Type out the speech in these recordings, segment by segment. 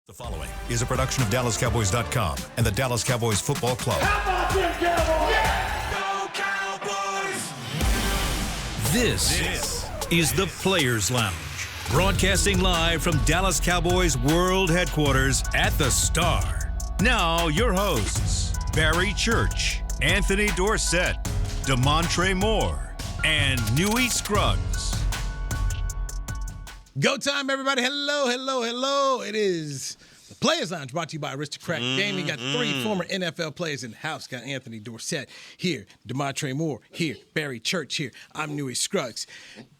The following is a production of DallasCowboys.com and the Dallas Cowboys Football Club. How about them Cowboys? Yeah! Go Cowboys! This is the Players Lounge, broadcasting live from Dallas Cowboys World Headquarters at the Star. Now, your hosts, Barry Church, Anthony Dorsett, DeMontre Moore, and Newy Scruggs. Go time, everybody. Hello. It is the Players Lounge brought to you by Aristocrat Gaming. Got three former NFL players in the house. Got Anthony Dorsett here, DeMontre Moore here, Barry Church here. I'm Newy Scruggs.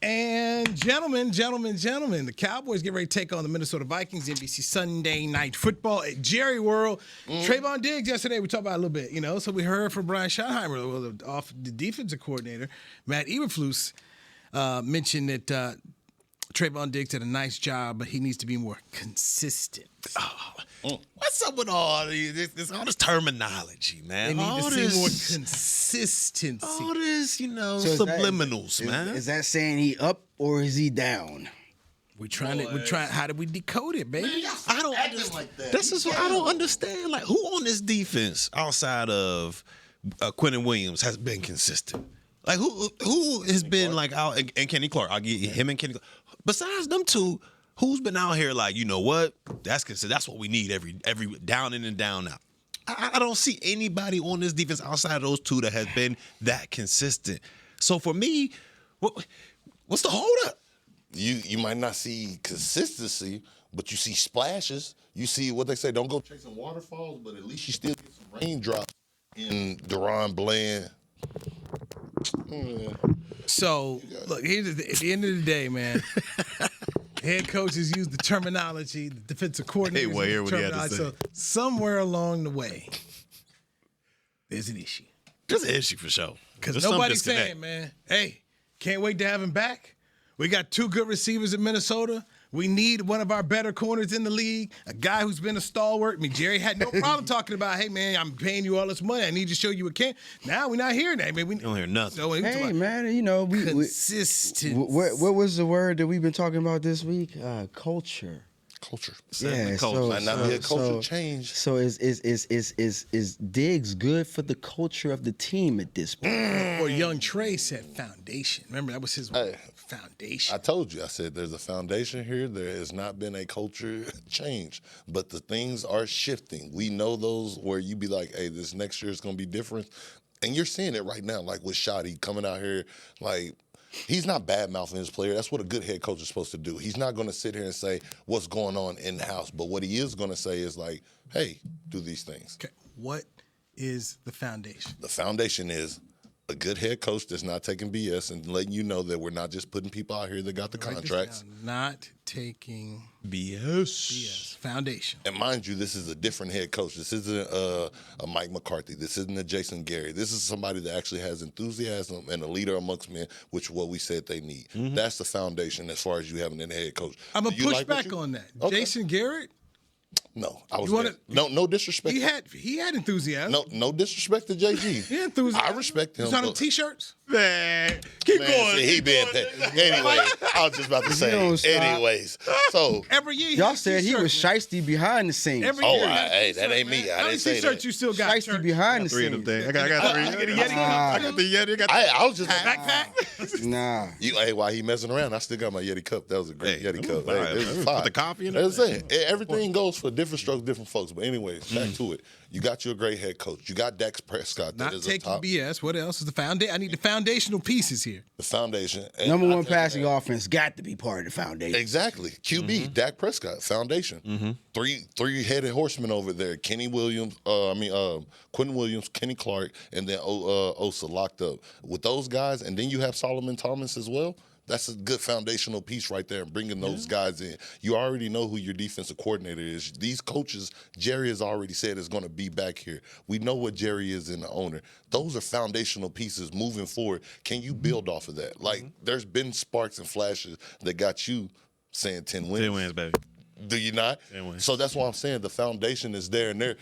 And gentlemen, the Cowboys get ready to take on the Minnesota Vikings, NBC Sunday Night Football at Jerry World. Trayvon Diggs yesterday, we talked about it a little bit, so we heard from Brian Schottenheimer, the defensive coordinator. Matt Eberflus mentioned that Trayvon Diggs did a nice job, but he needs to be more consistent. What's up with all this terminology, man? They need to see more consistency. All this, subliminals, man. Is that saying he up or is he down? We're trying. How do we decode it, baby? I don't understand. Like that. This is what I don't understand. Like, who on this defense outside of Quentin Williams has been consistent? Like, who has been like out and Kenny Clark? I'll give him and Kenny Clark. Besides them two, who's been out here like, you know what? That's what we need every down in and down out. I don't see anybody on this defense outside of those two that has been that consistent. So for me, what's the holdup? You might not see consistency, but you see splashes. You see what they say, don't go chasing waterfalls, but at least you still get some raindrops in Deron Bland. So, look, at the end of the day, man, head coaches use the terminology, the defensive coordinators use the terminology. So somewhere along the way, there's an issue. There's an issue for sure. Because nobody's saying, man, hey, can't wait to have him back. We got two good receivers in Minnesota. We need one of our better corners in the league, a guy who's been a stalwart. I mean, Jerry had no problem talking about, hey, man, I'm paying you all this money. I need to show you a can. Now we're not hearing that. I mean, we don't hear nothing. So hey, man, we consistency. What was the word that we've been talking about this week? Culture. Culture. Yeah, culture. Might not be a culture change. So is Diggs good for the culture of the team at this point? Or young Trey said foundation. Remember, that was his word. Foundation. I told you, I said there's a foundation here. There has not been a culture change, but the things are shifting. We know those where you be like, hey, this next year is going to be different. And you're seeing it right now, like with Shotty coming out here, like, he's not bad-mouthing his player. That's what a good head coach is supposed to do. He's not going to sit here and say what's going on in the house. But what he is going to say is like, hey, do these things. Okay. What is the foundation? The foundation is a good head coach that's not taking BS and letting you know that we're not just putting people out here that got the contracts. Not taking BS. Foundation. And mind you, this is a different head coach. This isn't a Mike McCarthy. This isn't a Jason Garrett. This is somebody that actually has enthusiasm and a leader amongst men, which is what we said they need. Mm-hmm. That's the foundation as far as you having a head coach. I'm going to push back on that. Okay. Jason Garrett? No, I was no disrespect. He had enthusiasm. No disrespect to JG. He had enthusiasm. I respect him. He's on them t-shirts. Man, keep going. See, he been there. Anyway, I was just about to say. Anyways, so every year y'all said he was shiesty behind the scenes. Every year, hey, that ain't me. I didn't say that. How many t-shirts you still got? Shiesty behind the scenes. I got three. I got the Yeti. I was just backpack. Nah. Hey, while he messing around, I still got my Yeti cup. That was a great Yeti cup. It was fire. Put the coffee in it. That's it. Everything goes for different strokes, different folks. But anyways, back to it. You got you a great head coach. You got Dak Prescott. Not taking BS. What else is the foundation? I need the foundational pieces here. The foundation. Number one passing offense got to be part of the foundation. Exactly. QB, Dak Prescott, foundation. Mm-hmm. Three-headed horsemen over there. Quentin Williams, Kenny Clark, and then Osa locked up. With those guys, and then you have Solomon Thomas as well. That's a good foundational piece right there, bringing those guys in. You already know who your defensive coordinator is. These coaches, Jerry has already said is going to be back here. We know what Jerry is in the owner. Those are foundational pieces moving forward. Can you build off of that? Like, there's been sparks and flashes that got you saying 10 wins. 10 wins, baby. Do you not? So that's why I'm saying the foundation is there. And there,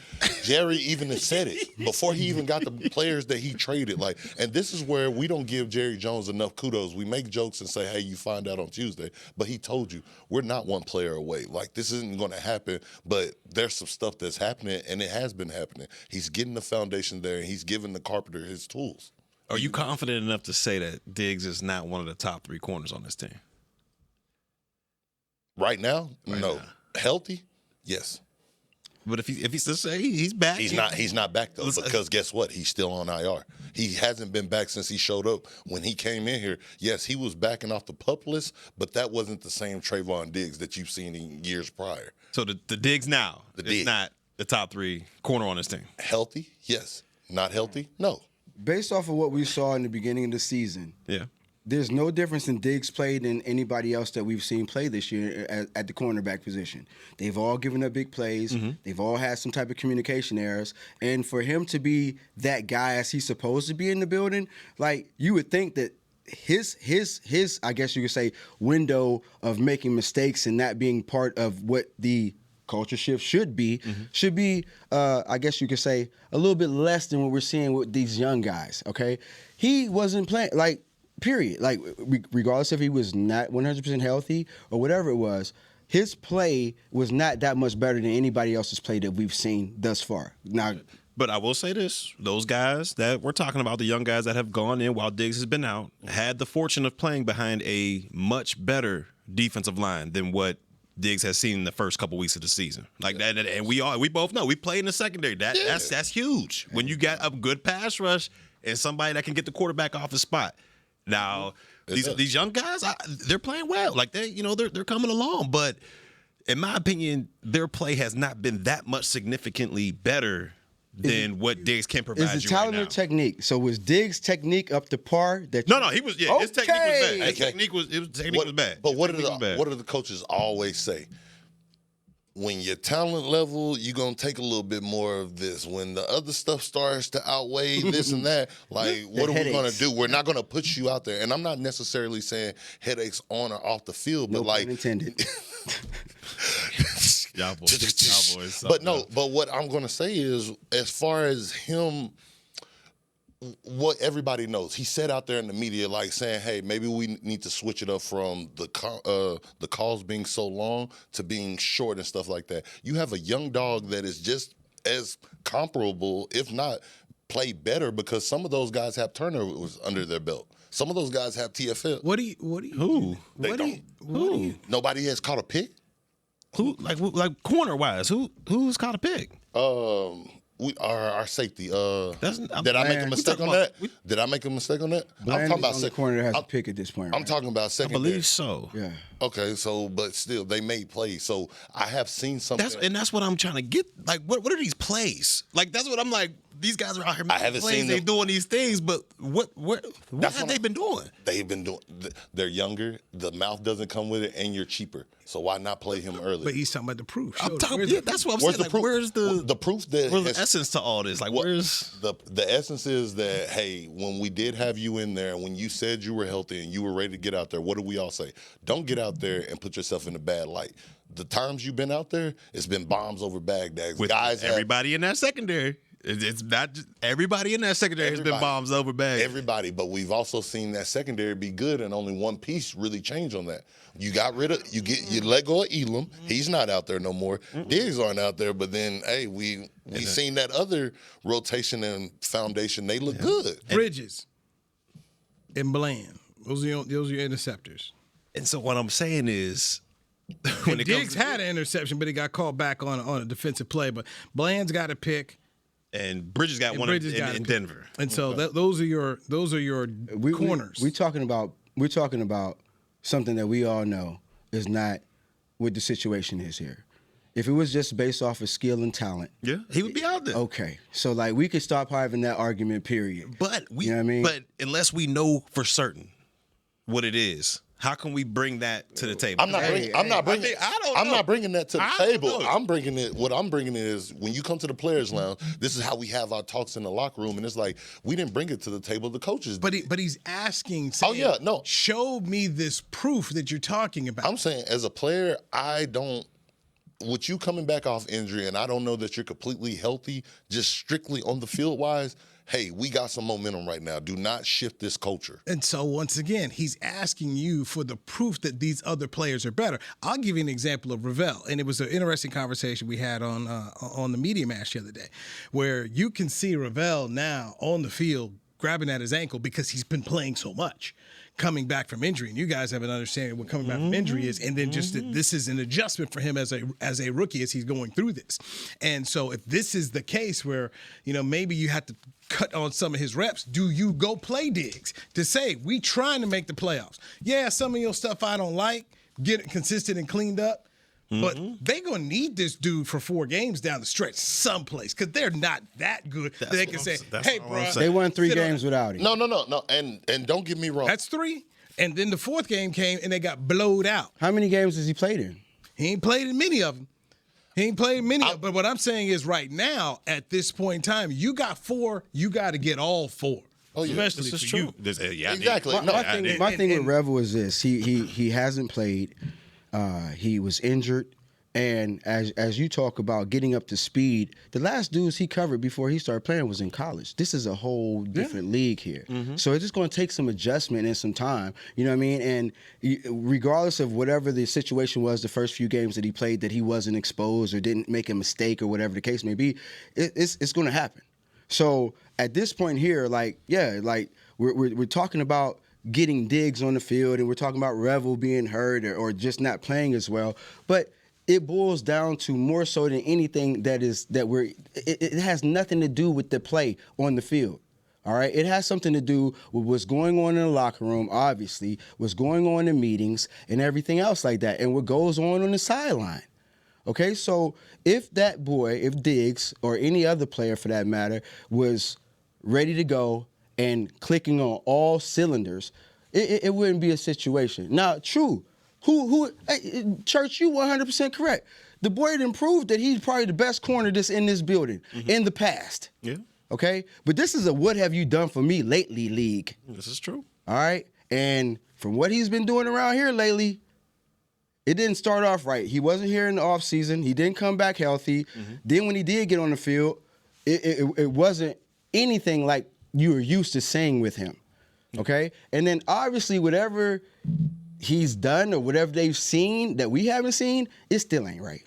Jerry even has said it before he even got the players that he traded. Like, and this is where we don't give Jerry Jones enough kudos. We make jokes and say, hey, you find out on Tuesday. But he told you, we're not one player away. Like, this isn't going to happen, but there's some stuff that's happening, and it has been happening. He's getting the foundation there, and he's giving the carpenter his tools. Are you confident enough to say that Diggs is not one of the top 3 corners on this team? Right now, no. Healthy, yes. But if he's to say he's back, he's not back though, because guess what? He's still on IR. He hasn't been back since he showed up. When he came in here, yes, he was backing off the PUP list, but that wasn't the same Trayvon Diggs that you've seen in years prior. So the Diggs now is not the top 3 corner on this team. Healthy, yes. Not healthy, no. Based off of what we saw in the beginning of the season, there's no difference in Diggs play than anybody else that we've seen play this year at the cornerback position. They've all given up big plays. Mm-hmm. They've all had some type of communication errors. And for him to be that guy as he's supposed to be in the building, like, you would think that his I guess you could say, window of making mistakes and not being part of what the culture shift should be, I guess you could say, a little bit less than what we're seeing with these young guys, okay? He wasn't playing, like, period. Like, regardless if he was not 100% healthy or whatever it was, his play was not that much better than anybody else's play that we've seen thus far. Now, but I will say this, those guys that we're talking about, the young guys that have gone in while Diggs has been out, had the fortune of playing behind a much better defensive line than what Diggs has seen in the first couple weeks of the season. Like that, and we both know we play in the secondary. That's huge. When you got a good pass rush and somebody that can get the quarterback off the spot. Now, these young guys, they're playing well. Like they're coming along. But in my opinion, their play has not been that much significantly better than what Diggs can provide you right now. Is it talent or technique? So was Diggs' technique up to par? No, he was. Yeah, his technique was bad. His technique was bad. But what do the coaches always say? When your talent level, you're going to take a little bit more of this. When the other stuff starts to outweigh this and that, like, what are we going to do? We're not going to put you out there. And I'm not necessarily saying headaches on or off the field, but like. Intended. Cowboys. But what I'm going to say is, as far as him, what everybody knows, he said out there in the media, like saying, hey, maybe we need to switch it up from the calls being so long to being short and stuff like that. You have a young dog that is just as comparable, if not play better, because some of those guys have turnovers under their belt. Some of those guys have TFL. Who? Nobody has caught a pick? Who, like corner wise? Who's caught a pick? Our safety. Did I make a mistake on that? Did I make a mistake on that? I'm talking about the corner that has a pick at this point. I'm talking about secondary. I believe so. Yeah. Okay, so but still they made plays. So I have seen something. That's what I'm trying to get. Like, what are these plays? Like, that's what I'm like. These guys are out here making I haven't plays. seen They're them. doing these things, but what have they been doing? They've been doing. They're younger. The mouth doesn't come with it, and you're cheaper. So why not play him early? But he's talking about the proof. That's what I'm saying. Like, where's the proof that where's the essence to all this? Like, where's the essence is that, hey, when we did have you in there, when you said you were healthy and you were ready to get out there, what do we all say? Don't get out there and put yourself in a bad light. The times you've been out there, it's been bombs over Baghdad. With guys, everybody in that secondary. It's not just everybody in that secondary has been bombs over Baghdad. Everybody, but we've also seen that secondary be good, and only one piece really changed on that. You got rid of you let go of Elam. He's not out there no more. Diggs aren't out there, but then hey, we seen that other rotation and foundation. They look good. Bridges and Bland. Those are your interceptors. And so what I'm saying is, when Diggs had an interception, but he got called back on a defensive play. But Bland's got a pick. And Bridges got one in Denver. And so those are your corners. We're talking about something that we all know is not what the situation is here. If it was just based off of skill and talent, he would be out there. Okay, so like we could stop having that argument. Period. But you know what I mean? But unless we know for certain what it is, how can we bring that to the table? I'm not bringing that to the table. What I'm bringing is when you come to the players' lounge, this is how we have our talks in the locker room, and it's like we didn't bring it to the table. The coaches did. But he's asking. Saying, show me this proof that you're talking about. I'm saying as a player, I don't with you coming back off injury, and I don't know that you're completely healthy, just strictly on the field wise, hey, we got some momentum right now. Do not shift this culture. And so once again, he's asking you for the proof that these other players are better. I'll give you an example of Ravel, and it was an interesting conversation we had on the media match the other day, where you can see Ravel now on the field grabbing at his ankle because he's been playing so much, coming back from injury. And you guys have an understanding what coming back from injury is, and then just that this is an adjustment for him as a rookie as he's going through this. And so if this is the case where, maybe you have to cut on some of his reps, do you go play Diggs to say, we trying to make the playoffs? Yeah, some of your stuff I don't like, get it consistent and cleaned up. But they going to need this dude for 4 games down the stretch someplace because they're not that good. They can say, hey, bro. They won 3 games without him. No. And don't get me wrong. That's 3. And then the 4th game came and they got blowed out. How many games has he played in? He ain't played in many of them. But what I'm saying is right now, at this point in time, you got 4, you got to get all 4. Oh, yeah. Especially This is for true. you. Exactly. My thing with Revel is this. He hasn't played. He was injured. And as you talk about getting up to speed, the last dudes he covered before he started playing was in college. This is a whole different league here. So it's just going to take some adjustment and some time. You know what I mean? And regardless of whatever the situation was the first few games that he played, that he wasn't exposed or didn't make a mistake or whatever the case may be, it's going to happen. So at this point here, we're talking about getting Diggs on the field and we're talking about Revel being hurt or just not playing as well. But it boils down to more so than anything it has nothing to do with the play on the field. All right. It has something to do with what's going on in the locker room, obviously, what's going on in meetings and everything else like that, and what goes on the sideline. Okay. So if Diggs or any other player for that matter was ready to go and clicking on all cylinders, it wouldn't be a situation. Now, true. Church, you 100% correct. The boy didn't prove that he's probably the best corner that's in this building in the past. Yeah. Okay? But this is a what have you done for me lately league. This is true. All right? And from what he's been doing around here lately, it didn't start off right. He wasn't here in the offseason. He didn't come back healthy. Then when he did get on the field, it wasn't anything like you were used to seeing with him. Okay? And then obviously whatever he's done or whatever they've seen that we haven't seen, it still ain't right.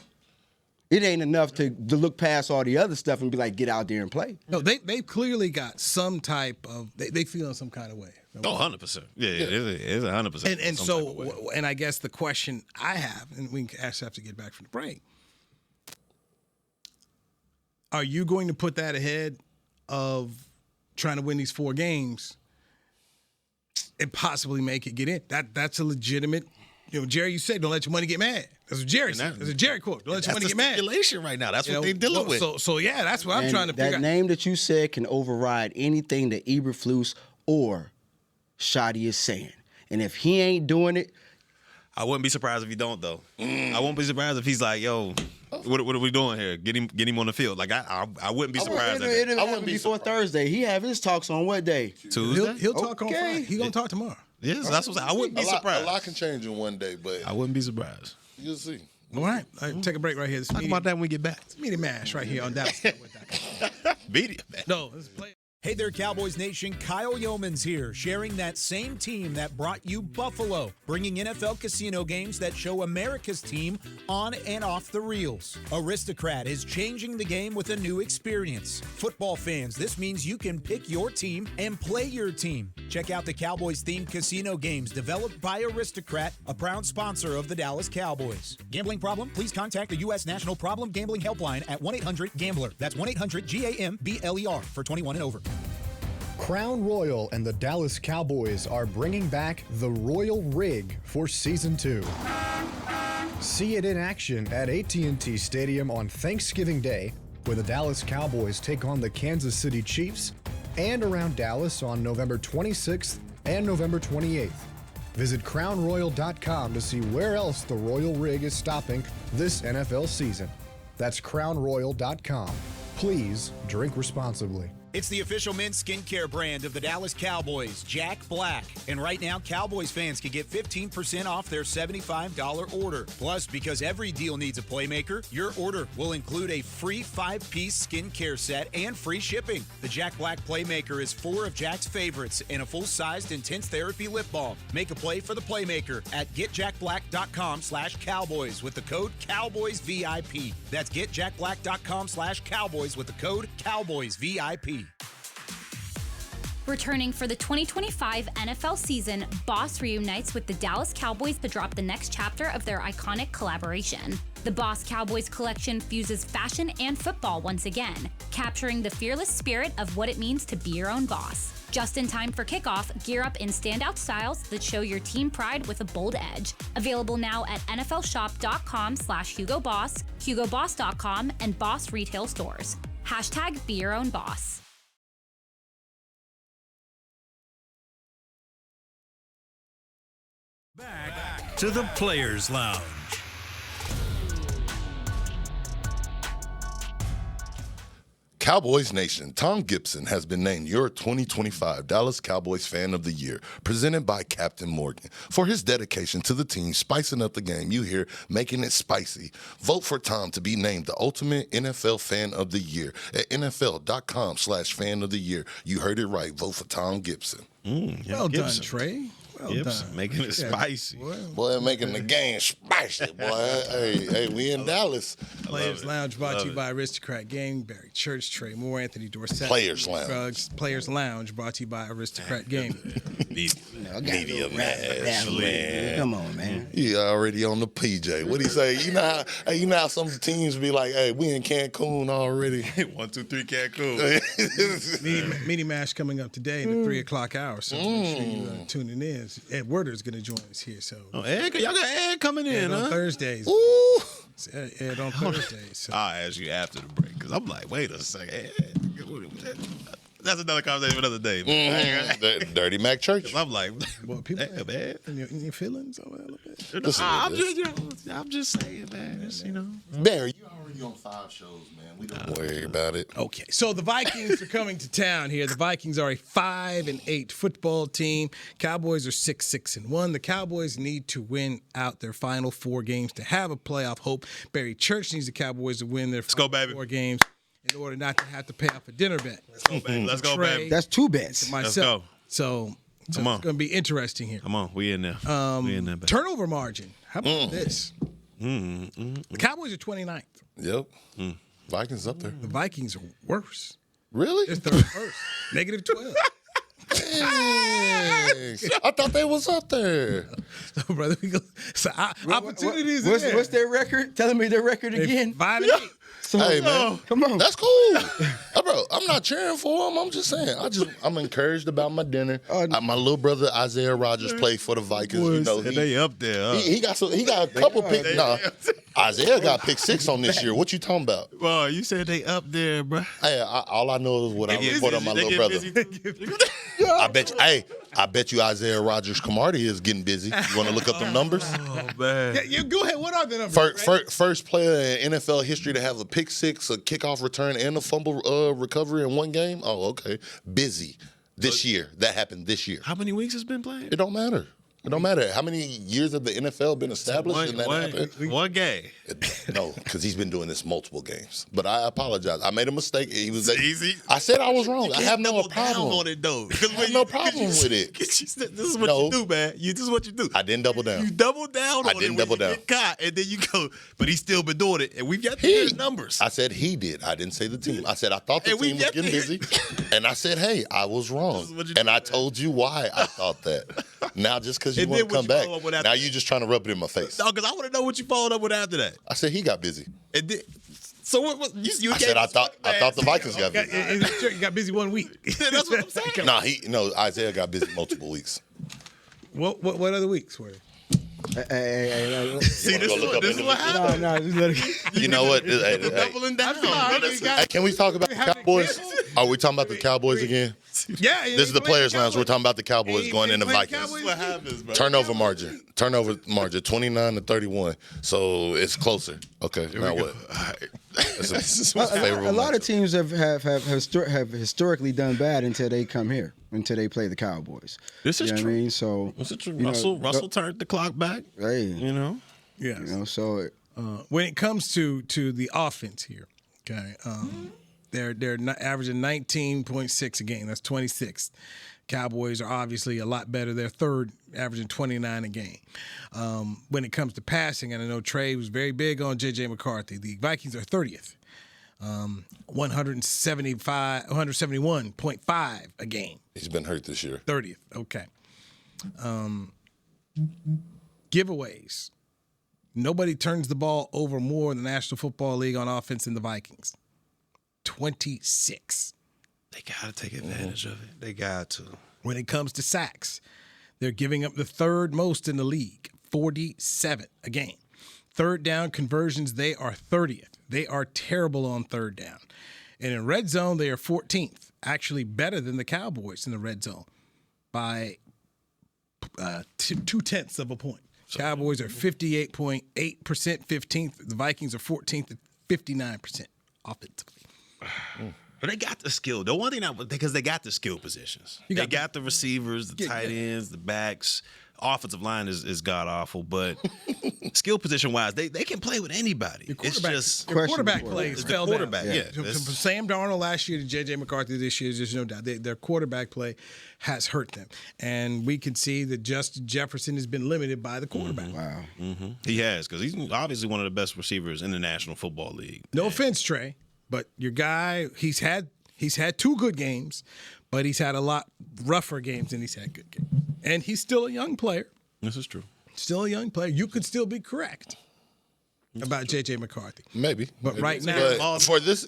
It ain't enough to look past all the other stuff and be like, get out there and play. No, they've clearly got some type of they feel in some kind of way. 100%. Yeah, it's 100%. And so, and I guess the question I have, and we actually have to get back from the break, are you going to put that ahead of trying to win these 4 games and possibly make it get in? That's a legitimate, Jerry, you said, don't let your money get mad. That's what Jerry said. That's a Jerry quote. Don't let your money get mad. That's the stipulation right now. That's what they're dealing with. So yeah, that's what I'm trying to figure out. That name that you said can override anything that Eberflus or Shoddy is saying. And if he ain't doing it, I wouldn't be surprised if he don't, though. I won't be surprised if he's like, yo, what are we doing here? Get him on the field. Like, I wouldn't be surprised. I wouldn't be before Thursday. He have his talks on what day? Tuesday? He'll talk on Friday. He's going to talk tomorrow. Yes, that's what I'm saying. I wouldn't be surprised. A lot can change in one day, but I wouldn't be surprised. You'll see. All right. Take a break right here. Talk about that when we get back. It's Media Mash right here on Dallas. Media Mash. No, this is play. Hey there, Cowboys Nation. Kyle Yeomans here, sharing that same team that brought you Buffalo, bringing NFL casino games that show America's team on and off the reels. Aristocrat is changing the game with a new experience. Football fans, this means you can pick your team and play your team. Check out the Cowboys-themed casino games developed by Aristocrat, a proud sponsor of the Dallas Cowboys. Gambling problem? Please contact the U.S. National Problem Gambling Helpline at 1-800-GAMBLER. That's 1-800-GAMBLER for 21 and over. Crown Royal and the Dallas Cowboys are bringing back the Royal Rig for Season 2. See it in action at AT&T Stadium on Thanksgiving Day, where the Dallas Cowboys take on the Kansas City Chiefs, and around Dallas on November 26th and November 28th. Visit crownroyal.com to see where else the Royal Rig is stopping this NFL season. That's crownroyal.com. Please drink responsibly. It's the official men's skincare brand of the Dallas Cowboys, Jack Black. And right now, Cowboys fans can get 15% off their $75 order. Plus, because every deal needs a playmaker, your order will include a free 5-piece skincare set and free shipping. The Jack Black Playmaker is 4 of Jack's favorites and a full-sized intense therapy lip balm. Make a play for the Playmaker at getjackblack.com/Cowboys with the code CowboysVIP. That's getjackblack.com/Cowboys with the code CowboysVIP. Returning for the 2025 NFL season, Boss reunites with the Dallas Cowboys to drop the next chapter of their iconic collaboration. The Boss Cowboys collection fuses fashion and football once again, capturing the fearless spirit of what it means to be your own boss. Just in time for kickoff, gear up in standout styles that show your team pride with a bold edge. Available now at nflshop.com/HugoBoss, HugoBoss.com, and Boss retail stores. # be your own boss. Back to the Players Lounge. Cowboys Nation, Tom Gibson has been named your 2025 Dallas Cowboys Fan of the Year, presented by Captain Morgan. For his dedication to the team, spicing up the game, you hear, making it spicy. Vote for Tom to be named the ultimate NFL Fan of the Year at NFL.com/Fan of the Year. You heard it right. Vote for Tom Gibson. Well done, Trey. Well Gibson, done. making it spicy. Boy, making the game spicy, boy. hey, we in Dallas. Players Lounge brought to you by Aristocrat Gaming, Barry Church, Trey Moore, Anthony Dorsett. Players Lounge. Drugs. Players Lounge brought to you by Aristocrat Gaming. Media man. Come on, man. He already on the PJ. What he say? You know how some teams be like, hey, we in Cancun already. 1, 2, 3 Cancun. Mini Mash coming up today in the 3 o'clock hour, so make sure you tuning in. Ed Werder's going to join us here. So Ed, y'all got Ed coming in, on huh? Thursdays. Ooh. Ed on Thursdays. So. I'll ask you after the break, because I'm like, wait a second. Ed, that's another conversation for another day. Dirty Mac Church. I'm like, Well, people damn, man. in your feelings over there a little bit. I'm just saying, man. It's, Barry, you already on 5 shows, man. We don't worry about it. Okay, so the Vikings are coming to town here. The Vikings are a 5-8 football team. Cowboys are 6-1. The Cowboys need to win out their final 4 games to have a playoff hope. Barry Church needs the Cowboys to win their final 4 games in order not to have to pay off a dinner bet. Let's go, baby. Let's go, baby. That's 2 bets. Myself. Let's go. So it's going to be interesting here. Come on, we in there. We in there, baby. Turnover margin. How about this? The Cowboys are 29th. Yep. Vikings up there. The Vikings are worse. Really? They're third first. -12. Dang. I thought they was up there. So, brother, opportunities. What's their record? Telling me their record again. 5-8. So, Hey, man. come on. That's cool. Bro, I'm not cheering for them. I'm just saying. I'm encouraged about my dinner. My little brother Isaiah Rodgers played for the Vikings. You know, they up there. he got a couple picks. Nah, Isaiah got pick 6 on this year. What you talking about? Well, you said they up there, bro. Hey, all I know is what I report on my little brother. I bet you Isaiah Rodgers Camardi is getting busy. You want to look up them numbers? Oh, man. Yeah, go ahead. What are the numbers? First player in NFL history to have a pick 6, a kickoff return, and a fumble recovery in one game? Oh, okay. Busy this year. That happened this year. How many weeks has been playing? It don't matter. It don't matter. How many years have the NFL been established and that happened? One game. No, because he's been doing this multiple games. But I apologize. I made a mistake. Easy. I said I was wrong. I have no problem on it, though. I have no problem with it. This is what you do, man. This is what you do. I didn't double down. You double down on it. I didn't double down. Get caught, and then you go, but he's still been doing it. And we've got the numbers. I said he did. I didn't say the team. I said I thought the team was getting busy. And I said, hey, I was wrong. And I told you why I thought that. Now, just because you want to come back, now you're just trying to rub it in my face. No, because I want to know what you followed up with after that. I said he got busy. And then, so what? You I said I thought the Vikings got busy. You got busy 1 week. That's what I'm saying. Isaiah got busy multiple weeks. What other weeks were? Hey. See, this is what happened. No, just let it. You know what? Doubling down. Hey, can we talk about the Cowboys? Are we talking about the Cowboys again? Yeah, This is the Players Lounge. We're talking about the Cowboys going into Vikings. What happens, bro? Turnover margin, 29-31. So it's closer. Okay, now what? That's a favorable A lot of matchup. teams have historically done bad until they come here, until they play the Cowboys. This is You know true. what I mean? So This is true. you know, Russell turned the clock back. Hey, You know. Yes. you know, so When it comes to the offense here, okay, they're averaging 19.6 a game. That's 26th. Cowboys are obviously a lot better. They're third, averaging 29 a game. When it comes to passing, and I know Trey was very big on J.J. McCarthy, the Vikings are 30th, 171.5 a game. He's been hurt this year. 30th, okay. Giveaways. Nobody turns the ball over more in the National Football League on offense than the Vikings. 26. They gotta take advantage of it. They got to. When it comes to sacks, they're giving up the third most in the league, 47 a game. Third down conversions, they are 30th. They are terrible on third down. And in red zone, they are 14th, actually better than the Cowboys in the red zone by 0.2 of a point. Cowboys are 58.8%, 15th. The Vikings are 14th at 59% offensively. But they got the skill. The one thing because they got the skill positions. They got the receivers, the tight ends, the backs. Offensive line is god awful, but skill position wise, they can play with anybody. It's just Their quarterback plays it's the fell quarterback. down. Yeah, From that's- Sam Darnold last year to J.J. McCarthy this year, there's no doubt. Their quarterback play has hurt them. And we can see that Justin Jefferson has been limited by the quarterback. wow. he has, because he's obviously one of the best receivers in the National Football League. No offense, Trey, but your guy, he's had 2 good games, but he's had a lot rougher games than he's had good games. And he's still a young player. This is true. Still a young player. You could still be correct about J.J. McCarthy. Maybe. But Maybe. right now- But for this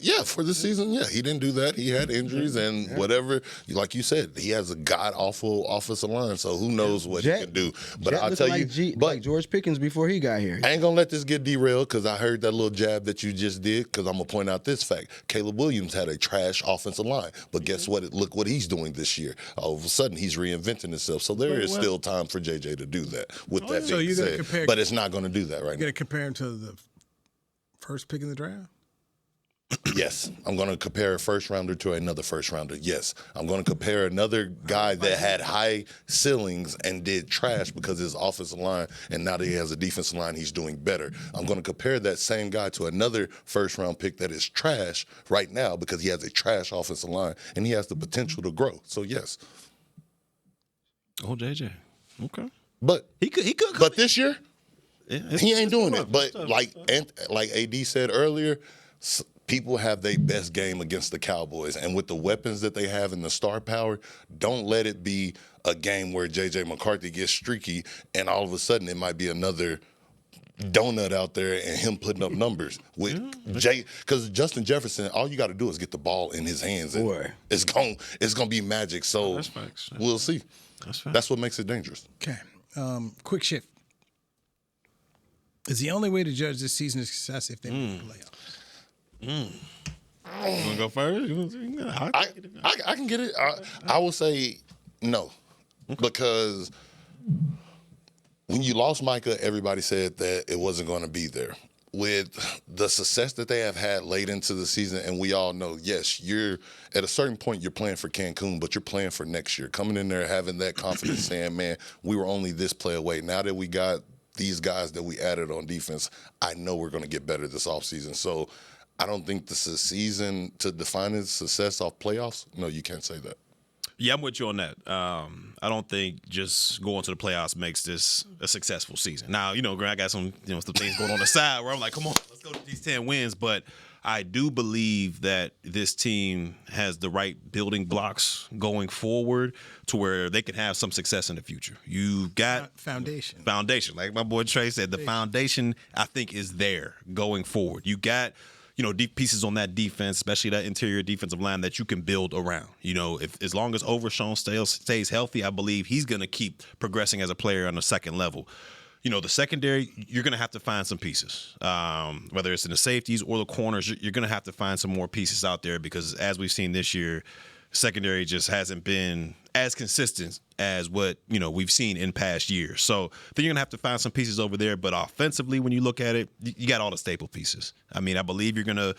season, yeah, he didn't do that. He had injuries and whatever. Like you said, he has a god awful offensive line, so who knows what he can do. But Jet I'll looked tell like you, like George Pickens before he got here. I ain't gonna let this get derailed because I heard that little jab that you just did. Because I'm gonna point out this fact: Caleb Williams had a trash offensive line, but guess what? Look what he's doing this year. All of a sudden, he's reinventing himself. So there is still time for JJ to do that. With that So being you're gonna said, compare- but it's not gonna do that right You're now. going to compare him to the first pick in the draft? Yes, I'm going to compare a first rounder to another first rounder. Yes, I'm going to compare another guy that had high ceilings and did trash because of his offensive line, and now that he has a defensive line, he's doing better. I'm going to compare that same guy to another first round pick that is trash right now because he has a trash offensive line and he has the potential to grow. So yes, Oh, JJ. Okay. but He could. but this year Yeah, he ain't doing it. But tough. like AD said earlier, people have their best game against the Cowboys, and with the weapons that they have and the star power, don't let it be a game where J.J. McCarthy gets streaky, and all of a sudden it might be another donut out there and him putting up numbers with because Justin Jefferson, all you got to do is get the ball in his hands, and Boy. it's gonna be magic. So That's facts. we'll see. That's facts. That's what makes it dangerous. Okay. Quick shift. Is the only way to judge this season a success if they make the playoffs? You want to go first? I can get it. I will say no, because when you lost Micah, everybody said that it wasn't going to be there. With the success that they have had late into the season, and we all know, yes, you're at a certain point you're playing for Cancun, but you're playing for next year. Coming in there having that confidence, saying, "Man, we were only this play away." Now that we got these guys that we added on defense, I know we're going to get better this offseason. So I don't think this is a season to define its success off playoffs. No, you can't say that. Yeah, I'm with you on that. I don't think just going to the playoffs makes this a successful season. Now, I got some things going on the side where I'm like, come on, let's go to these 10 wins. But I do believe that this team has the right building blocks going forward to where they can have some success in the future. You got Foundation. Like my boy Trey said, the foundation, I think, is there going forward. You got deep pieces on that defense, especially that interior defensive line that you can build around. If as long as Overshown stays healthy, I believe he's going to keep progressing as a player on the second level. The secondary, you're going to have to find some pieces, whether it's in the safeties or the corners. You're going to have to find some more pieces out there because as we've seen this year, secondary just hasn't been as consistent as what, we've seen in past years. So then you're going to have to find some pieces over there. But offensively, when you look at it, you got all the staple pieces. I mean, I believe you're going to,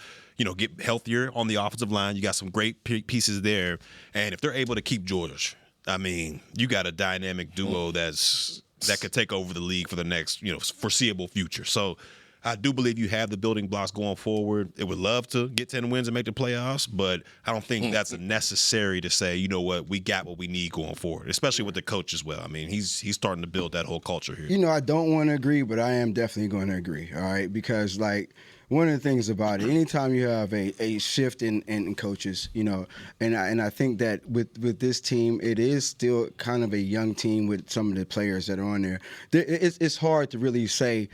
get healthier on the offensive line. You got some great pieces there. And if they're able to keep George, I mean, you got a dynamic duo that could take over the league for the next, foreseeable future. So I do believe you have the building blocks going forward. It would love to get 10 wins and make the playoffs, but I don't think that's necessary to say, you know what, we got what we need going forward, especially with the coach as well. I mean, he's starting to build that whole culture here. I don't want to agree, but I am definitely going to agree, all right? Because, one of the things about it, anytime you have a shift in coaches, and I think that with this team, it is still kind of a young team with some of the players that are on there. It's hard to really say,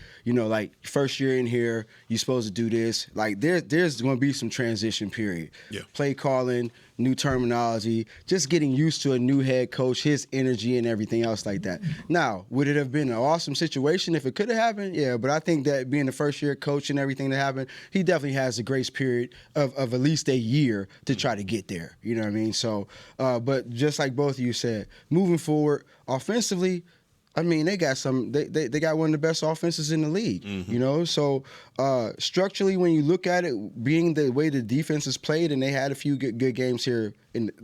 first year in here, you're supposed to do this. There's going to be some transition period. Yeah. Play calling, new terminology, just getting used to a new head coach, his energy and everything else like that. Now, would it have been an awesome situation if it could have happened? Yeah, but I think that being the first year coach and everything that happened, he definitely has a grace period of at least a year to try to get there. You know what I mean? So, but just like both of you said, moving forward, offensively, I mean, they got they got one of the best offenses in the league, So structurally, when you look at it, being the way the defense is played, and they had a few good games here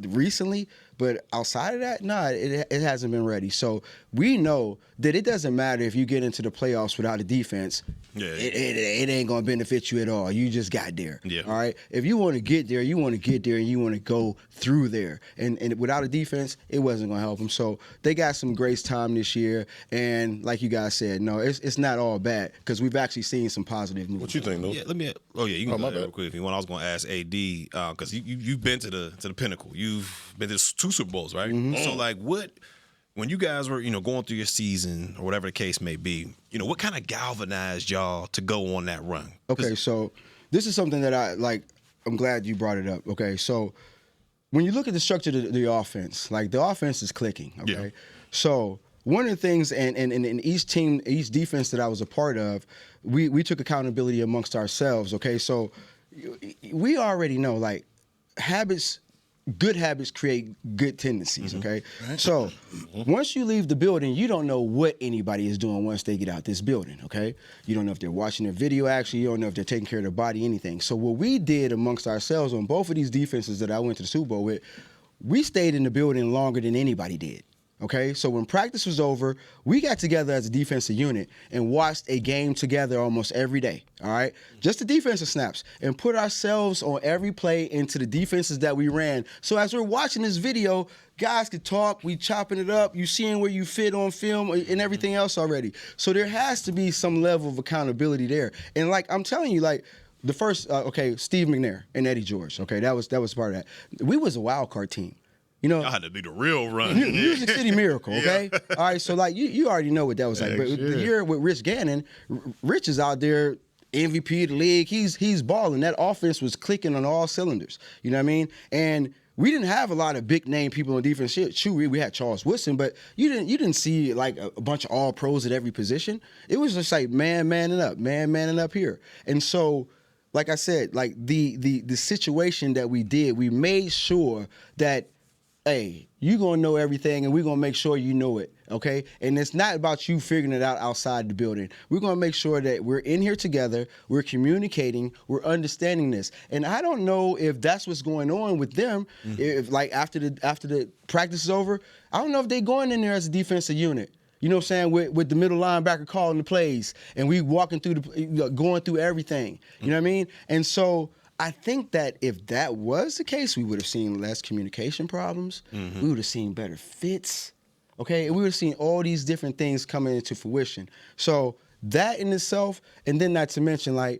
recently, but outside of that, it hasn't been ready. So we know that it doesn't matter if you get into the playoffs without a defense. Yeah. It ain't going to benefit you at all. You just got there. Yeah. All right? If you want to get there, you want to get there, and you want to go through there. And without a defense, it wasn't going to help them. So they got some grace time this year. And like you guys said, no, it's not all bad because we've actually seen some positive movement. What you think, Noah? Yeah, you can go there real quick if you want. I was going to ask AD because you've been to the pinnacle. You've been to 2 Super Bowls, right? Mm-hmm. So, when you guys were, going through your season or whatever the case may be, what kind of galvanized y'all to go on that run? Okay, so this is something that I'm glad you brought it up. Okay, so when you look at the structure of the offense, the offense is clicking. Okay, yeah. So one of the things, and each team, each defense that I was a part of, we took accountability amongst ourselves. Okay, so we already know good habits create good tendencies, okay? Right. So once you leave the building, you don't know what anybody is doing once they get out this building, okay? You don't know if they're watching their video, actually. You don't know if they're taking care of their body, anything. So what we did amongst ourselves on both of these defenses that I went to the Super Bowl with, we stayed in the building longer than anybody did. Okay, so when practice was over, we got together as a defensive unit and watched a game together almost every day, all right? Just the defensive snaps, and put ourselves on every play into the defenses that we ran. So as we're watching this video, guys could talk, we chopping it up, you seeing where you fit on film and everything else already. So there has to be some level of accountability there. And I'm telling you, the first, Steve McNair and Eddie George, okay, that was part of that. We was a wild card team. Y'all had to do the real run. Music City Miracle, okay? Yeah. All right, so you already know what that was like. But the year with Rich Gannon, Rich is out there, MVP of the league. He's balling. That offense was clicking on all cylinders. You know what I mean? And we didn't have a lot of big name people on defense. Sure, we had Charles Woodson, but you didn't see a bunch of all pros at every position. It was just manning up here. And so, like I said, the situation that we did, we made sure that, hey, you're going to know everything, and we're going to make sure you know it, okay? And it's not about you figuring it out outside the building. We're going to make sure that we're in here together, we're communicating, we're understanding this. And I don't know if that's what's going on with them, if after the practice is over, I don't know if they're going in there as a defensive unit. You know what I'm saying? With the middle linebacker calling the plays, and we walking through going through everything. You know what I mean? And so I think that if that was the case, we would have seen less communication problems. Mm-hmm. We would have seen better fits. Okay, and we would have seen all these different things coming into fruition. So that in itself, and then not to mention, I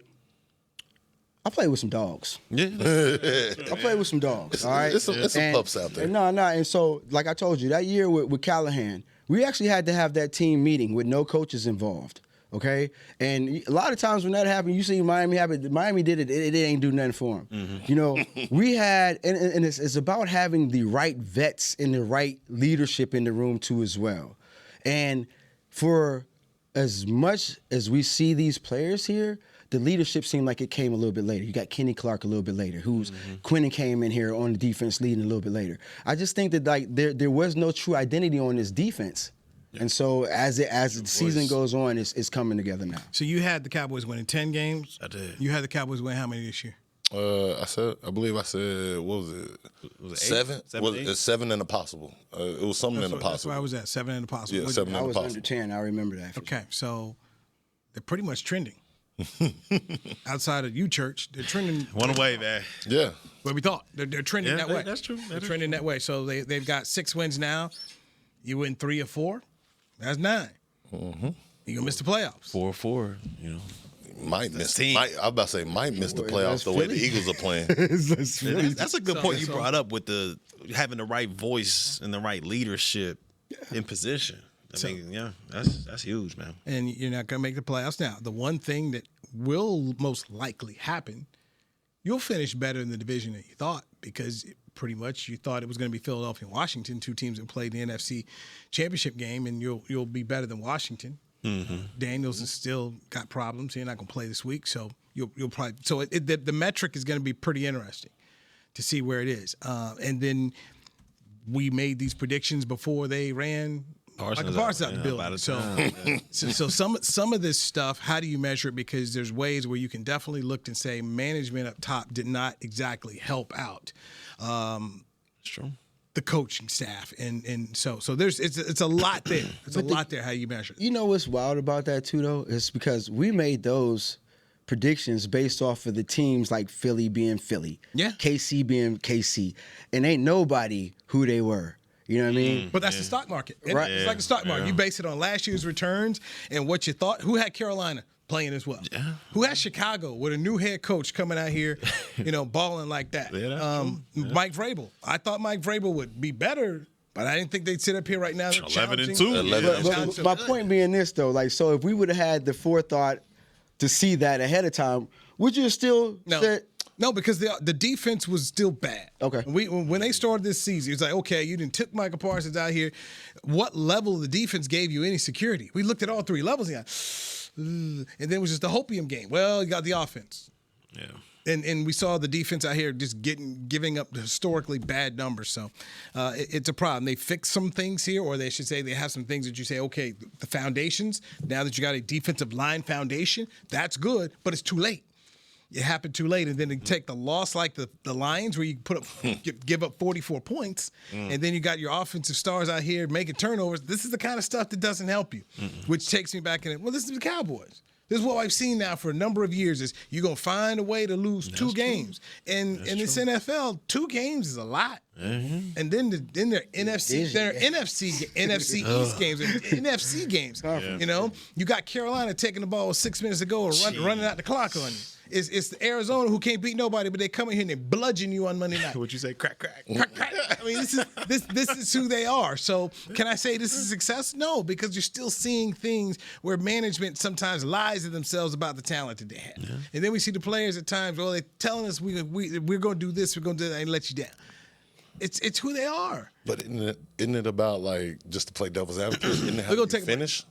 play with some dogs. Yeah. I play with some dogs, all right? It's some pups out there. No. And so, like I told you, that year with Callahan, we actually had to have that team meeting with no coaches involved. Okay, and a lot of times when that happened, you see Miami happen. Miami did it; it ain't do nothing for them. Mm-hmm. We had, and it's about having the right vets and the right leadership in the room too, as well. And for as much as we see these players here, the leadership seemed like it came a little bit later. You got Kenny Clark a little bit later, who's Quinnen came in here on the defense leading a little bit later. I just think that like there was no true identity on this defense. And so as the season goes on, it's coming together now. So you had the Cowboys winning 10 games. I did. You had the Cowboys win how many this year? I believe I said, what was it? Was it 7? It's 7 and a possible. It was something in the possible. That's where I was at, 7 and a possible. Yeah, 7 I and a was possible. under 10. I remember that. Okay, so they're pretty much trending. Outside of you, church, they're trending One away, man. Yeah. where we thought. They're trending that way. That's true. They're trending that way. So they've got 6 wins now. You win 3 or 4. That's 9. Mm-hmm. You're gonna miss the playoffs. 4-4. You know. Might miss. team. I was about to say might miss the playoffs the way the Eagles are playing. That's a good point you brought up with the having the right voice and the right leadership in position. I mean, yeah, that's huge, man. And you're not going to make the playoffs. Now, the one thing that will most likely happen, you'll finish better in the division than you thought because pretty much you thought it was going to be Philadelphia and Washington, 2 teams that played the NFC Championship game, and you'll be better than Washington. Mm-hmm. Daniels has still got problems. He's not going to play this week, so you'll probably – so the metric is going to be pretty interesting to see where it is. And then we made these predictions before they ran – Parsons out the building. So some of this stuff, how do you measure it? Because there's ways where you can definitely look and say management up top did not exactly help out. It's true. The coaching staff, and so there's it's a lot there. It's a lot there how you measure it. You know what's wild about that too, though, is because we made those predictions based off of the teams like Philly being Philly, KC being KC, and ain't nobody who they were. You know what I mean? But that's the stock market. Right. It's like the stock market. Yeah. You base it on last year's returns and what you thought. Who had Carolina playing as well? Yeah. Who had Chicago with a new head coach coming out here, balling like that? Mike Vrabel. I thought Mike Vrabel would be better, but I didn't think they'd sit up here right now. 11-2. But my point being this, though, like, so if we would have had the forethought to see that ahead of time, would you have still said? No, because the defense was still bad. Okay. When they started this season, it's like, okay, you didn't took Michael Parsons out here. What level of the defense gave you any security? We looked at all 3 levels, and then it was just the hopium game. Well, you got the offense. Yeah. And we saw the defense out here just giving up the historically bad numbers. So it's a problem. They fixed some things here, or they should say they have some things that you say, okay, the foundations, now that you got a defensive line foundation, that's good, but it's too late. It happened too late, and then they take the loss like the Lions, where you give up 44 points, and then you got your offensive stars out here making turnovers. This is the kind of stuff that doesn't help you, which takes me back in. Well, this is the Cowboys. This is what I've seen now for a number of years: is you're gonna find a way to lose 2 games, and in this NFL, 2 games is a lot. Mm-hmm. And then their NFC East games and NFC games. Yeah. You got Carolina taking the ball with 6 minutes to go and running out the clock on you. It's the Arizona who can't beat nobody, but they come in here and they bludgeon you on Monday night. What'd you say? Crack, crack. Crack, crack. I mean, this is who they are. So can I say this is success? No, because you're still seeing things where management sometimes lies to themselves about the talent that they have. Yeah. And then we see the players at times, they're telling us we're going to do this, we're going to do that, and let you down. It's who they are. But isn't it about, like, just to play devil's advocate? Isn't it how you finish?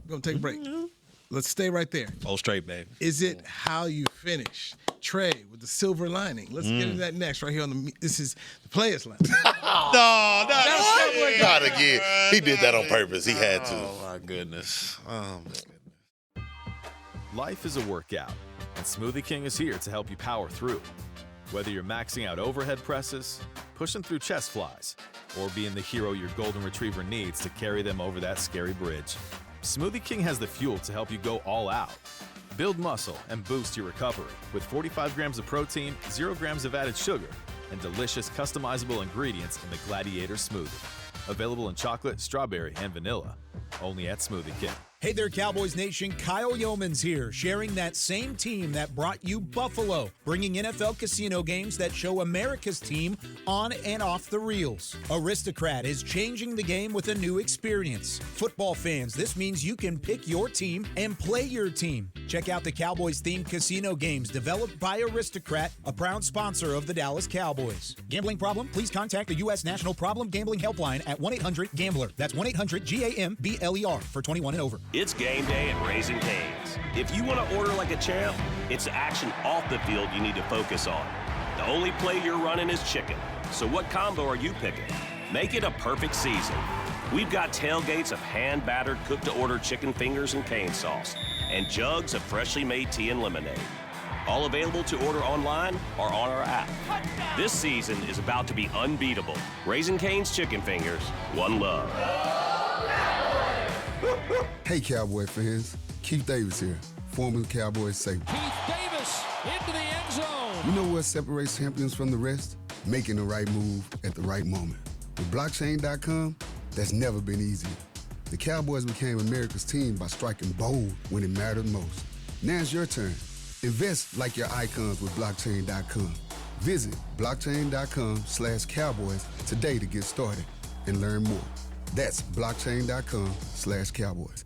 We're going to take a break. Mm-hmm. Let's stay right there. All straight, baby. Is it how you finish? Trey with the silver lining. Let's get into that next right here on this is the Players Lounge. No, not again. He did that on purpose. He had to. Oh, my goodness. Life is a workout, and Smoothie King is here to help you power through. Whether you're maxing out overhead presses, pushing through chest flies, or being the hero your golden retriever needs to carry them over that scary bridge, Smoothie King has the fuel to help you go all out. Build muscle and boost your recovery with 45 grams of protein, 0 grams of added sugar, and delicious customizable ingredients in the Gladiator Smoothie. Available in chocolate, strawberry, and vanilla. Only at Smoothie King. Hey there, Cowboys Nation. Kyle Yeomans here, sharing that same team that brought you Buffalo, bringing NFL casino games that show America's team on and off the reels. Aristocrat is changing the game with a new experience. Football fans, this means you can pick your team and play your team. Check out the Cowboys-themed casino games developed by Aristocrat, a proud sponsor of the Dallas Cowboys. Gambling problem? Please contact the U.S. National Problem Gambling Helpline at 1-800-GAMBLER. That's 1-800-GAMBLER for 21 and over. It's game day at Raising Cane's. If you want to order like a champ, It's the action off the field you need to focus on. The only play you're running is chicken. So what combo are you picking? Make it a perfect season. We've got tailgates of hand-battered, cooked-to-order chicken fingers and cane sauce, and jugs of freshly made tea and lemonade. All available to order online or on our app. This season is about to be unbeatable. Raising Cane's Chicken Fingers, one love. Hey, Cowboy fans. Keith Davis here, former Cowboys safety. Keith Davis into the end zone. You know what separates champions from the rest? Making the right move at the right moment. With blockchain.com, that's never been easier. The Cowboys became America's team by striking bold when it mattered most. Now it's your turn. Invest like your icons with blockchain.com. Visit blockchain.com/cowboys today to get started and learn more. That's blockchain.com/cowboys.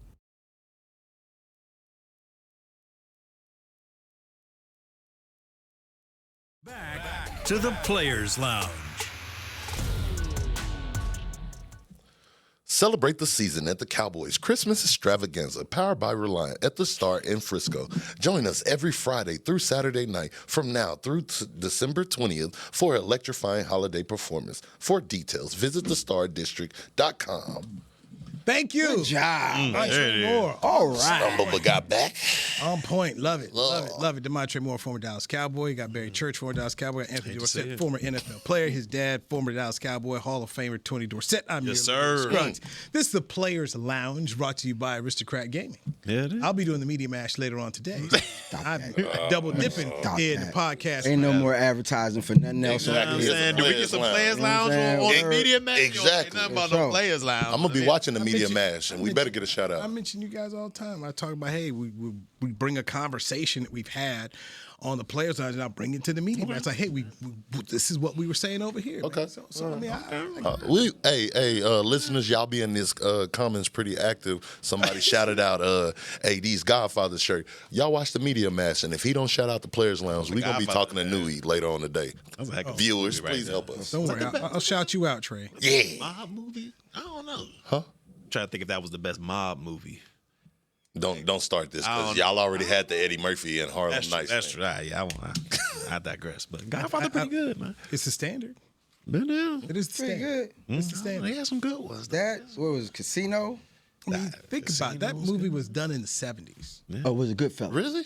Back to the Players Lounge. Celebrate the season at the Cowboys Christmas Extravaganza, powered by Reliant at the Star in Frisco. Join us every Friday through Saturday night from now through December 20th for an electrifying holiday performance. For details, visit thestardistrict.com. Thank you. Good job. Moore. All right. Stumbled but got back. On point. Love it. Love it. DeMontre Moore, former Dallas Cowboy. You got Barry Church, former Dallas Cowboy. Anthony Dorsett, former NFL player. His dad, former Dallas Cowboy, Hall of Famer Tony Dorsett. I'm Yes, sir. Scruggs. This is the Players Lounge, brought to you by Aristocrat Gaming. Yeah, it is. I'll be doing the media match later on today. I'm double dipping in the podcast. Ain't no more advertising for nothing else. Exactly. Do we get some Players Lounge on the media match? Exactly. Ain't nothing about no Players Lounge. I'm going to be watching the media match, and we better get a shout out. I mention you guys all the time. I talk about, hey, we bring a conversation that we've had on the Players Lounge, and I'll bring it to the media. It's like, hey, we this is what we were saying over here. Okay. Man. So I mean, listeners, y'all be in this comments pretty active. Somebody shouted out, AD's Godfather shirt. Y'all watch the media match, and if he don't shout out the Players Lounge, we're going to be talking to Nui later on today. Viewers, please help us. Don't worry. I'll shout you out, Trey. Yeah. Mob movie? I don't know. Huh? I'm trying to think if that was the best mob movie. Don't start this, because y'all already had the Eddie Murphy and Harlem Nights. That's true. Yeah, I digress. But Godfather pretty good, man. It's the standard. Yeah. It is the Pretty standard. good. It's the standard. They had some good ones. That, what was it, Casino? I mean, think about it. That movie was done in the 70s. Yeah. Oh, was it Goodfellas? Really?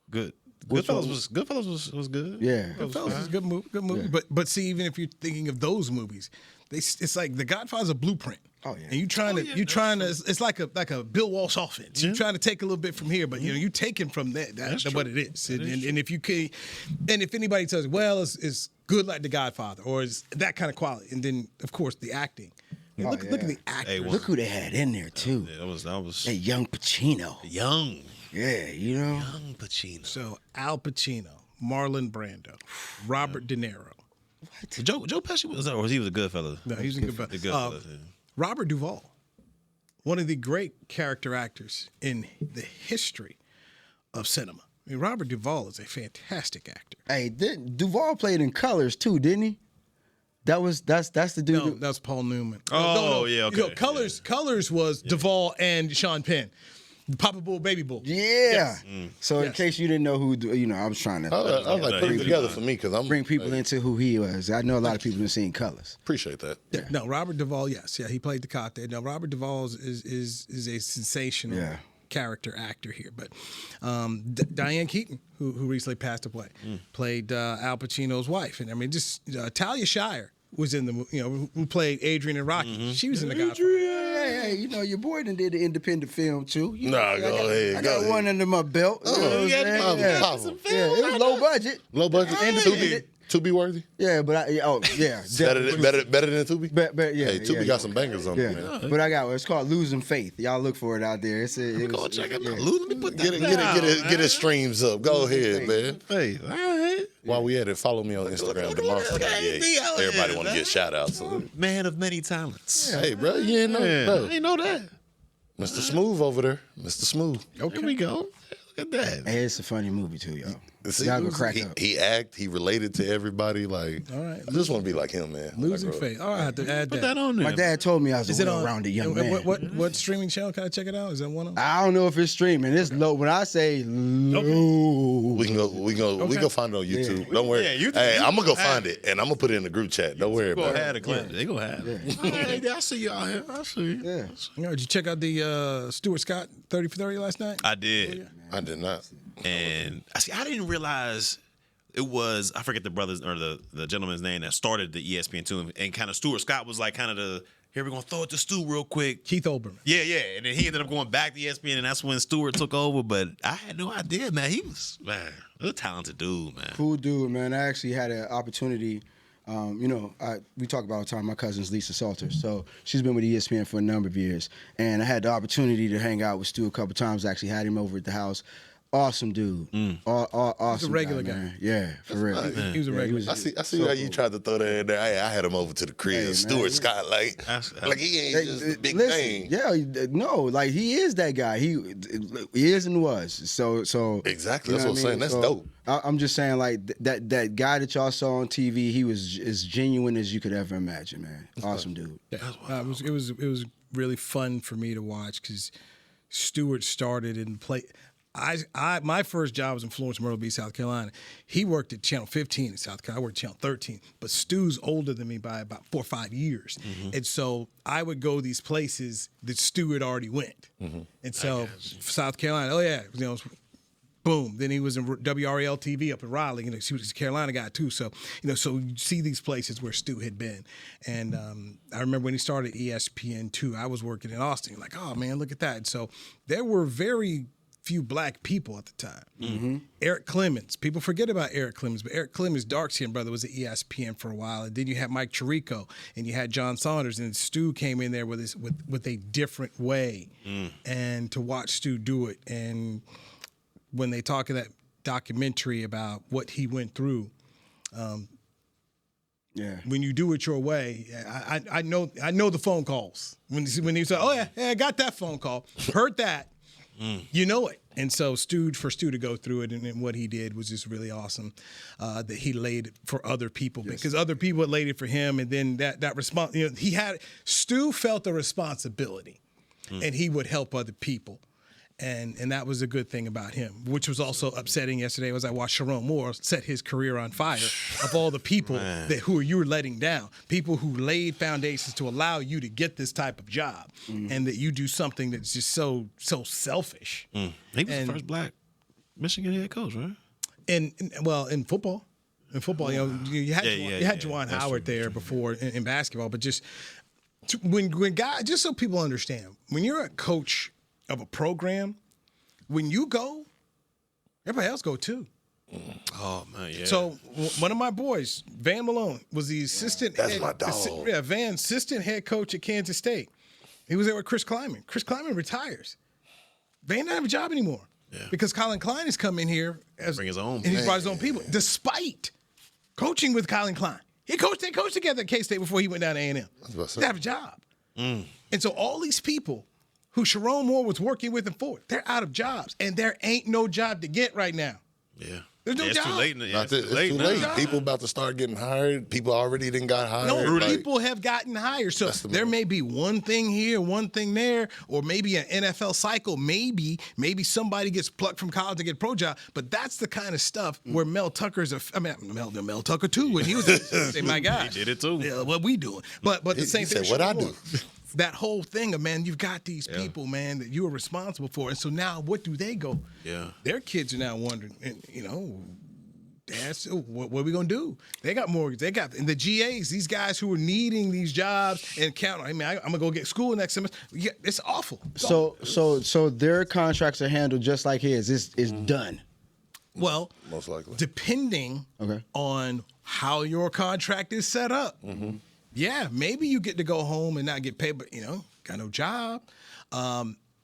Good. Which one? Goodfellas was good. Yeah. Goodfellas is a good movie. Good movie. Yeah. But see, even if you're thinking of those movies, it's like The Godfather's a blueprint. Oh, yeah. And you trying to it's like a Bill Walsh offense. You're trying to take a little bit from here, but you taking from that's what it is. And if you can, and if anybody tells you, well, it's good like The Godfather, or it's that kind of quality, and then of course the acting. Look at the actors. Hey, Look who they had in there, too. Yeah, that was Hey, young Pacino. young. Yeah, you know. Young Pacino. So Al Pacino, Marlon Brando, Robert De Niro. Joe Pesci was that, or he was a good fella? No, he's a good fella. The good fella. Robert Duvall, one of the great character actors in the history of cinema. I mean, Robert Duvall is a fantastic actor. Hey, Duvall played in Colors, too, didn't he? That's the dude. No, that's Paul Newman. Oh, yeah, okay. Colors was Duvall and Sean Penn. Papa Bull, Baby Bull. Yeah. Yes. So in case you didn't know who, I was trying to I was like, put it together for me, because I'm bring people into who he was. I know a lot of people have seen Colors. Appreciate that. Yeah. No, Robert Duvall, yes. Yeah, he played the cop there. No, Robert Duvall is a sensational character actor here. But Diane Keaton, who recently passed away, played Al Pacino's wife. And I mean, just Talia Shire was in the, who played Adrian and Rocky. She was in The Godfather. Hey, your boy done did the independent film too. Go ahead. I got one under my belt. Yeah, it was low budget. Low budget. Independent. Tubi worthy? Yeah, but better than Tubi? Yeah. Hey, Tubi got some bangers on it, man. But I got one. It's called Losing Faith. Y'all look for it out there. Go check it out. Let me put that get his streams up. Go ahead, man. Hey, all right. While we at it, follow me on Instagram, DeMonster98. Everybody want to get shout outs. Man of many talents. Hey, bro, you ain't know, bro. I ain't know that. Mr. Smooth over there. Mr. Smooth. Okay. Here we go. Look at that. Hey, it's a funny movie too, yo. See, Y'all go crack up. He related to everybody. Like, All right. I just want to be like him, man. Losing faith. All right, I have to add Put that on there. My dad told me I was Is a it on well-rounded young man. What streaming channel can I check it out? Is that one of them? I don't know if it's streaming. It's low. When I say low, We can find it on YouTube. Don't worry. Yeah, hey, I'm gonna go find it and I'm gonna put it in the group chat. Don't worry about it. They gonna have it. Hey, I see y'all here. I see you. yeah. Did you check out the Stuart Scott 30 for 30 last night? I did. I did not. And I didn't realize it was, I forget the brothers or the gentleman's name that started the ESPN2, and kind of Stuart Scott was like kind of the, here we're going to throw it to Stu real quick. Keith Olbermann. Yeah. And then he ended up going back to ESPN, and that's when Stewart took over. But I had no idea, man. He was, a talented dude, man. Cool dude, man. I actually had an opportunity. We talk about all the time. My cousin's Lisa Salter, so she's been with ESPN for a number of years, and I had the opportunity to hang out with Stu a couple times. I actually had him over at the house. Awesome dude. Awesome. He's a regular guy. Man. Yeah, for real. He was a regular. I see how you tried to throw that in there. I had him over to the crib. Stuart Scott, like he ain't just a big thing. Yeah, no, like he is that guy. He is and was. So exactly. That's what I'm saying. That's dope. I'm just saying, like that guy that y'all saw on TV, he was as genuine as you could ever imagine, man. Awesome dude. Yeah. It was really fun for me to watch because Stewart started and played. My first job was in Florence, Myrtle Beach, South Carolina. He worked at Channel 15 in South Carolina. I worked at Channel 13. But Stu's older than me by about 4 or 5 years. Mm-hmm. And so I would go these places that Stu had already went. Mm-hmm. And so South Carolina, boom. Then he was in WRAL TV up in Raleigh. He was a Carolina guy too. So, so you see these places where Stu had been. And I remember when he started ESPN2, I was working in Austin. Like, oh, man, look at that. And so there were very few black people at the time. Mm-hmm. Eric Clemens. People forget about Eric Clemens, but Eric Clemens' dark-skinned brother was at ESPN for a while. And then you had Mike Tirico, and you had John Saunders, and Stu came in there with a different way. And to watch Stu do it, and when they talk in that documentary about what he went through, when you do it your way, I know the phone calls. When you say, oh, yeah, I got that phone call, heard that, you know it. And so for Stu to go through it and what he did was just really awesome, that he laid it for other people because other people had laid it for him. And then that response, Stu felt the responsibility and he would help other people. And that was a good thing about him, which was also upsetting yesterday as I watched Sharon Moore set his career on fire of all the people who you were letting down, people who laid foundations to allow you to get this type of job, and that you do something that's just so selfish. He was the first black Michigan head coach, right? In football. In football, you had Juwan Howard there before in basketball, but just when guys, just so people understand, when you're a coach of a program, when you go, everybody else go too. Oh man, yeah. So one of my boys, Van Malone, was the assistant. That's my dog. Van, assistant head coach at Kansas State. He was there with Chris Kleiman. Chris Kleiman retires. Van doesn't have a job anymore because Colin Klein has come in here bring his own, and he's brought his own people, despite coaching with Colin Klein. They coached together at K-State before he went down to A&M. He didn't have a job. And so all these people who Sharon Moore was working with and for, they're out of jobs. And there ain't no job to get right now. Yeah. There's no job. It's too late. It's too late. People about to start getting hired. People already didn't got hired. No, people have gotten hired. So there may be one thing here, one thing there, or maybe an NFL cycle. Maybe somebody gets plucked from college to get a pro job. But that's the kind of stuff where Mel Tucker's Mel Tucker too. When he was say, my gosh. He did it too. Yeah, what we doing. But the same thing. Said, what I do. That whole thing of, man, you've got these people, man, that you are responsible for. And so now what do they go? Yeah. Their kids are now wondering, Dads, what are we going to do? They got mortgage. They got and the GAs, these guys who are needing these jobs and count on, I'm going to go get school next semester. Yeah, it's awful. So their contracts are handled just like his. It's done. Well, most likely. Depending on how your contract is set up. Mm-hmm. Yeah, maybe you get to go home and not get paid, but got no job.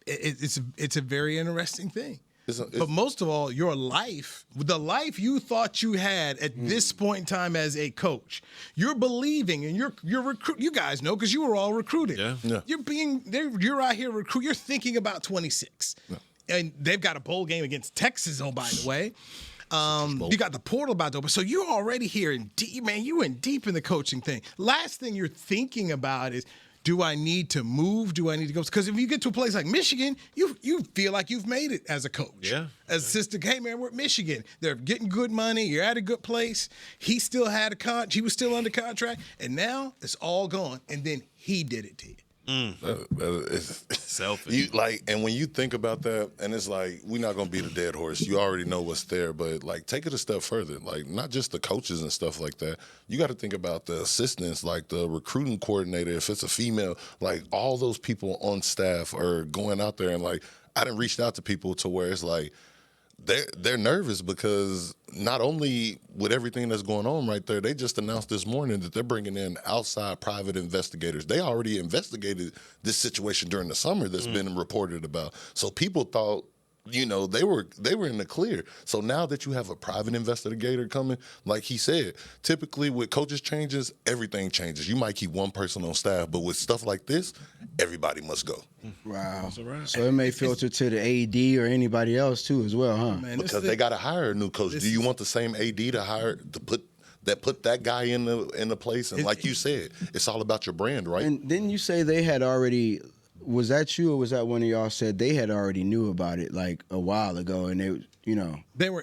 It's a very interesting thing. But most of all, your life, the life you thought you had at this point in time as a coach, you're believing, and you're you guys know because you were all recruited. Yeah. You're out here recruit. You're thinking about 26. Yeah. and they've got a bowl game against Texas, by the way. You got the portal about to open. So you're already here in deep, man. You went deep in the coaching thing. Last thing you're thinking about is, do I need to move? Do I need to go? Because if you get to a place like Michigan, you feel like you've made it as a coach. Yeah. As assistant, hey, man, we're at Michigan. They're getting good money. You're at a good place. He still had he was still under contract. And now it's all gone. And then he did it to you. It's selfish. And when you think about that, and it's like, we're not gonna beat a dead horse. You already know what's there, but like, take it a step further. Like, not just the coaches and stuff like that. You got to think about the assistants, like the recruiting coordinator. If it's a female, like all those people on staff are going out there, and like, I done reached out to people to where it's like, they're nervous because not only with everything that's going on right there, they just announced this morning that they're bringing in outside private investigators. They already investigated this situation during the summer that's been reported about. So people thought, they were in the clear. So now that you have a private investigator coming, like he said, typically with coaches changes, everything changes. You might keep one person on staff, but with stuff like this, everybody must go. Wow. So it may filter to the AD or anybody else too as well, huh? Man, because they got to hire a new coach. Do you want the same AD to hire to put that guy in the place? And like you said, it's all about your brand, right? And didn't you say they had already? Was that you, or was that one of y'all said they had already knew about it like a while ago, and they,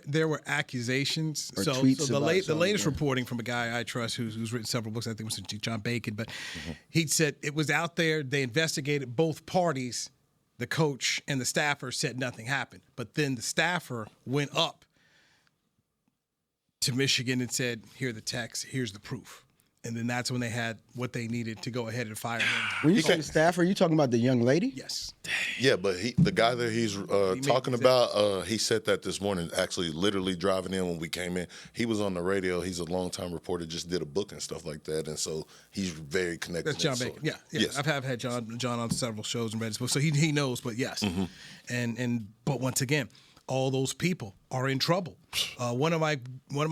there were accusations. Or so tweets the about latest reporting from a guy I trust who's written several books. I think it was John Bacon, but he said it was out there. They investigated both parties. The coach and the staffer said nothing happened, but then the staffer went up to Michigan and said, "Here are the texts. Here's the proof." And then that's when they had what they needed to go ahead and fire him. When you say staffer, are you talking about the young lady? Yes. Yeah, but the guy that he's talking about, he said that this morning, actually literally driving in when we came in. He was on the radio. He's a longtime reporter, just did a book and stuff like that. And so he's very connected. That's John Bacon. Yeah. Yes. I've had John on several shows and read his book. So he knows, but yes. But once again, all those people are in trouble. One of my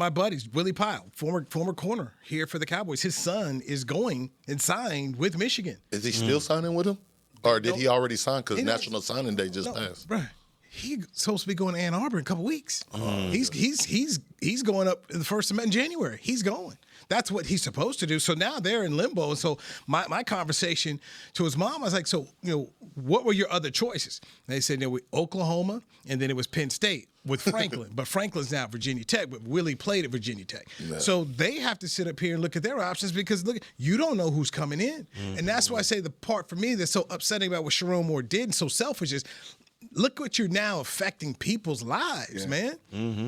buddies, Willie Pyle, former corner here for the Cowboys, his son is going and signed with Michigan. Is he still signing with him? Or did he already sign because National Signing Day just passed? Right. He's supposed to be going to Ann Arbor in a couple weeks. He's going up in the first in January. He's going. That's what he's supposed to do. So now they're in limbo. And so my conversation to his mom, I was like, so, what were your other choices? And they said, Oklahoma, and then it was Penn State with Franklin. But Franklin's now at Virginia Tech, but Willie played at Virginia Tech. Yeah. So they have to sit up here and look at their options because, look, you don't know who's coming in. And that's why I say the part for me that's so upsetting about what Sharon Moore did and so selfish is, look what you're now affecting people's lives, man.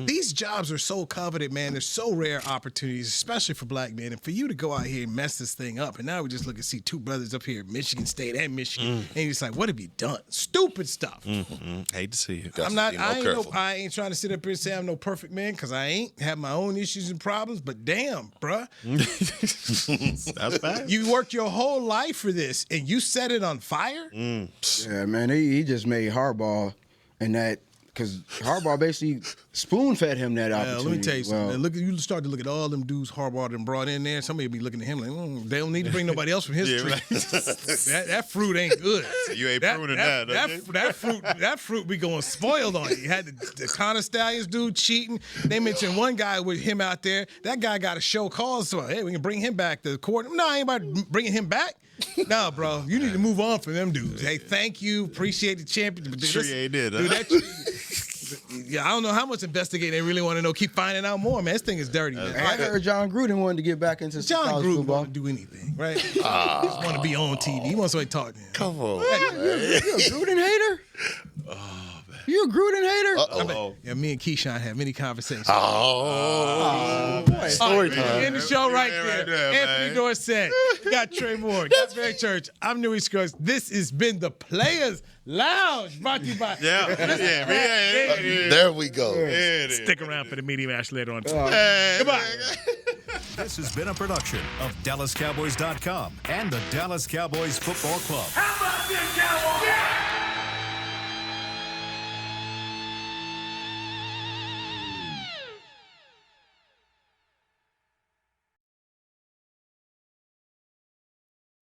These jobs are so coveted, man. They're so rare opportunities, especially for black men. And for you to go out here and mess this thing up, and now we just look and see two brothers up here, Michigan State and Michigan, and you're just like, what have you done? Stupid stuff. Hate to see it. I ain't trying to sit up here and say I'm no perfect man because I ain't. Have my own issues and problems, but damn, bruh. That's bad. You worked your whole life for this, and you set it on fire? Yeah, man, he just made Harbaugh and that, because Harbaugh basically spoon-fed him that opportunity. Let me tell you something. You start to look at all them dudes Harbaugh done brought in there. Somebody be looking at him like, they don't need to bring nobody else from his tree. that fruit ain't good. So you ain't pruning that. That fruit be going spoiled on you. You had the Connor Stallions dude cheating. They mentioned one guy with him out there. That guy got a show cause. So, hey, we can bring him back to the court. No, ain't about bringing him back. No, bro, you need to move on from them dudes. Hey, thank you, appreciate the champion. But sure you ain't did, huh? Yeah, I don't know how much investigating they really want to know. Keep finding out more, man. This thing is dirty, man. I heard John Gruden wanted to get back into John Gruden football. Want to do anything, right? He just want to be on TV. He wants somebody to talk to him. Come on, you a Gruden hater? You a Gruden hater? Yeah, me and Keyshawn have many conversations. Story time. In the show right there. Anthony Dorsett. We got Trey Moore. Got Barry Church. I'm Newey Scruggs. This has been the Players Lounge, brought to you by. There we go. Stick around for the media match later on. Goodbye. This has been a production of DallasCowboys.com and the Dallas Cowboys Football Club. How about this, Cowboys? Yeah!